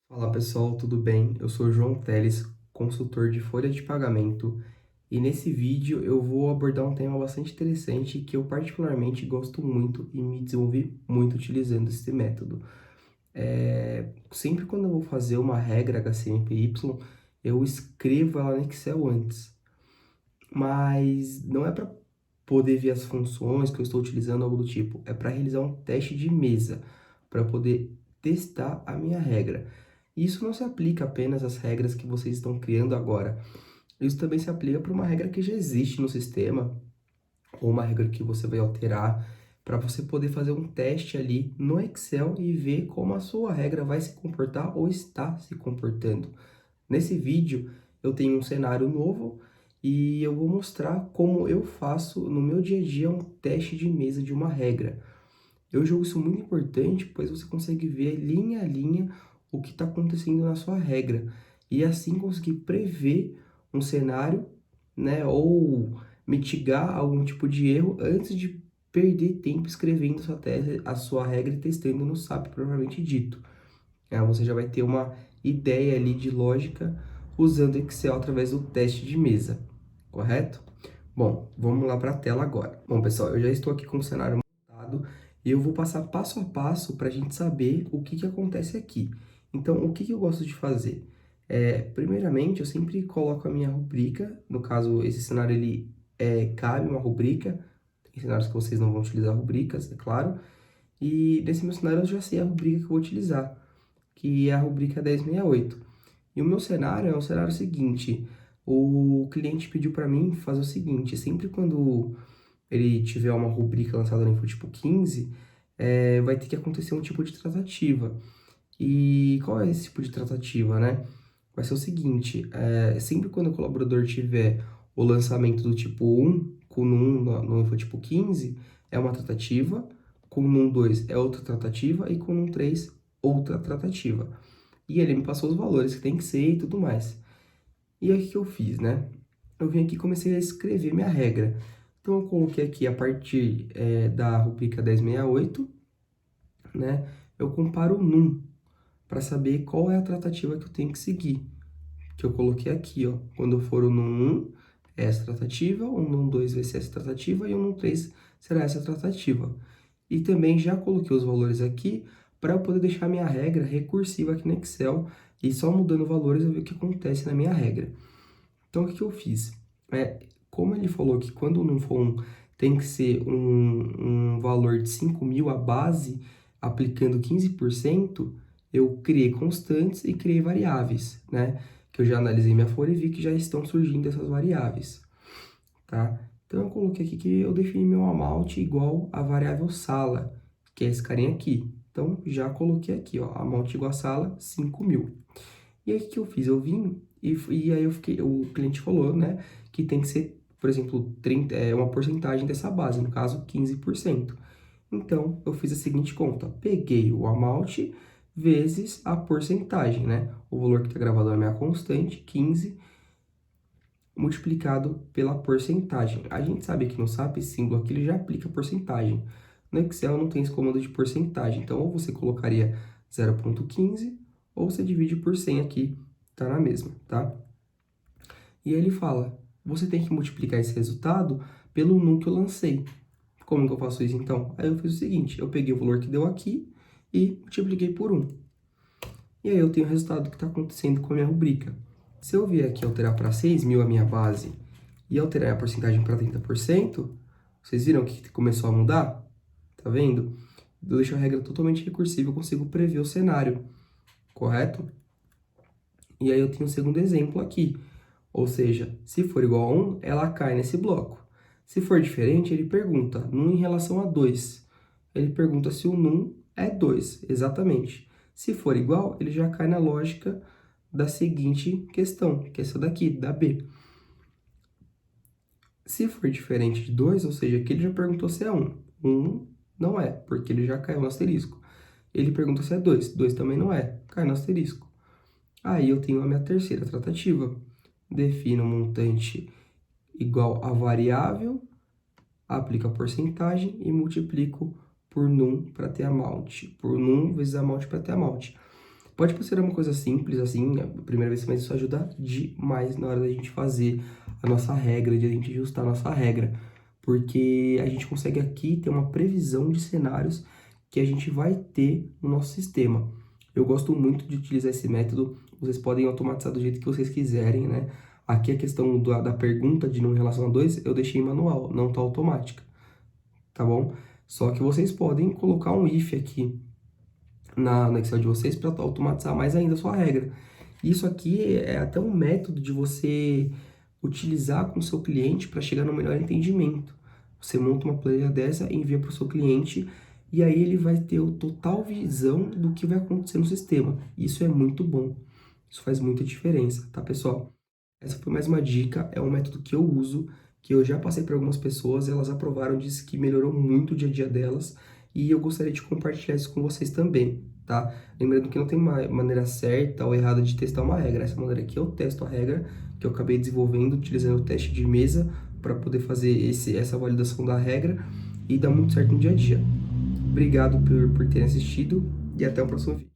Fala pessoal, tudo bem? Eu sou o João Teles, consultor de folha de pagamento, e nesse vídeo eu vou abordar um tema bastante interessante que eu particularmente gosto muito e me desenvolvi muito utilizando esse método. Sempre quando eu vou fazer uma regra HCMPY, eu escrevo ela no Excel antes, mas não é para poder ver as funções que eu estou utilizando, algo do tipo, é para realizar um teste de mesa, para poder testar a minha regra. Isso não se aplica apenas às regras que vocês estão criando agora. Isso também se aplica para uma regra que já existe no sistema, ou uma regra que você vai alterar, para você poder fazer um teste ali no Excel e ver como a sua regra vai se comportar ou está se comportando. Nesse vídeo, eu tenho um cenário novo e eu vou mostrar como eu faço no meu dia a dia um teste de mesa de uma regra. Eu julgo isso muito importante, pois você consegue ver linha a linha o que está acontecendo na sua regra e assim conseguir prever um cenário, né, ou mitigar algum tipo de erro antes de perder tempo escrevendo sua tese, a sua regra e testando no SAP propriamente dito. Você já vai ter uma ideia ali de lógica usando Excel através do teste de mesa, correto? Bom, vamos lá para a tela agora. Bom, pessoal, eu já estou aqui com o cenário montado e eu vou passar passo a passo para a gente saber o que acontece aqui. Então, o que eu gosto de fazer? Primeiramente, eu sempre coloco a minha rubrica, no caso, esse cenário ele cabe uma rubrica, tem cenários que vocês não vão utilizar rubricas, é claro, e nesse meu cenário eu já sei a rubrica que eu vou utilizar, que é a rubrica 1068. E o meu cenário é o cenário seguinte: o cliente pediu para mim fazer o seguinte, sempre quando ele tiver uma rubrica lançada no InfoTipo 15, vai ter que acontecer um tipo de tratativa. E qual é esse tipo de tratativa, né? Vai ser o seguinte, sempre quando o colaborador tiver o lançamento do tipo 1, com NUM no InfoTipo 15, é uma tratativa, com NUM 2 é outra tratativa e com NUM 3 outra tratativa. E ele me passou os valores que tem que ser e tudo mais. E aí o que eu fiz, né? Eu vim aqui e comecei a escrever minha regra. Então eu coloquei aqui a partir da rubrica 1068, né? Eu comparo o NUM para saber qual é a tratativa que eu tenho que seguir. Que eu coloquei aqui, ó. Quando for o NUM 1, é essa tratativa, o NUM 2 vai ser essa tratativa e o NUM 3 será essa tratativa. E também já coloquei os valores aqui para eu poder deixar minha regra recursiva aqui no Excel e só mudando valores eu ver o que acontece na minha regra. Então, o que eu fiz? Como ele falou que quando não for tem que ser um valor de 5.000 a base, aplicando 15%, eu criei constantes e criei variáveis, né? Que eu já analisei minha folha e vi que já estão surgindo essas variáveis, tá? Então, eu coloquei aqui que eu defini meu amount igual a variável sala, que é esse carinha aqui. Então, já coloquei aqui, ó, amount igual a sala, 5.000. E aí, o que eu fiz? Eu vim e aí eu fiquei, o cliente falou, né, que tem que ser, por exemplo, 30, uma porcentagem dessa base, no caso, 15%. Então, eu fiz a seguinte conta, peguei o amount vezes a porcentagem, né? O valor que está gravado é a minha constante, 15, multiplicado pela porcentagem. A gente sabe que no SAP, esse símbolo aqui, ele já aplica porcentagem. No Excel não tem esse comando de porcentagem, então ou você colocaria 0,15 ou você divide por 100 aqui, tá na mesma, tá? E aí ele fala, você tem que multiplicar esse resultado pelo NUM que eu lancei. Como que eu faço isso então? Aí eu fiz o seguinte, eu peguei o valor que deu aqui e multipliquei por 1. E aí eu tenho o resultado que está acontecendo com a minha rubrica. Se eu vier aqui alterar para 6.000 a minha base e alterar a porcentagem para 30%, vocês viram que começou a mudar? Tá vendo? Eu deixo a regra totalmente recursiva, eu consigo prever o cenário, correto? E aí eu tenho o segundo exemplo aqui. Ou seja, se for igual a 1, ela cai nesse bloco. Se for diferente, ele pergunta num em relação a 2. Ele pergunta se o num é 2, exatamente. Se for igual, ele já cai na lógica da seguinte questão, que é essa daqui, da B. Se for diferente de 2, ou seja, aqui ele já perguntou se é 1. 1 não é, porque ele já caiu no asterisco. Ele pergunta se é 2. 2 também não é, cai no asterisco. Aí eu tenho a minha terceira tratativa. Defino o montante igual a variável, aplico a porcentagem e multiplico por num para ter amount. Por num vezes amount para ter amount. Pode parecer uma coisa simples, assim, a primeira vez, mas isso ajuda demais na hora da gente fazer a nossa regra, de a gente ajustar a nossa regra. Porque a gente consegue aqui ter uma previsão de cenários que a gente vai ter no nosso sistema. Eu gosto muito de utilizar esse método, vocês podem automatizar do jeito que vocês quiserem, né? Aqui a questão da pergunta de 1 em relação a 2, eu deixei manual, não tá automática, tá bom? Só que vocês podem colocar um if aqui no Excel de vocês para automatizar mais ainda a sua regra. Isso aqui é até um método de você utilizar com o seu cliente para chegar no melhor entendimento. Você monta uma planilha dessa, envia para o seu cliente e aí ele vai ter a total visão do que vai acontecer no sistema. Isso é muito bom. Isso faz muita diferença, tá, pessoal? Essa foi mais uma dica, é um método que eu uso, que eu já passei para algumas pessoas, elas aprovaram, disse que melhorou muito o dia a dia delas, e eu gostaria de compartilhar isso com vocês também, tá? Lembrando que não tem uma maneira certa ou errada de testar uma regra, essa maneira aqui eu testo a regra, que eu acabei desenvolvendo utilizando o teste de mesa para poder fazer essa validação da regra, e dá muito certo no dia a dia. Obrigado por terem assistido, e até o próximo vídeo.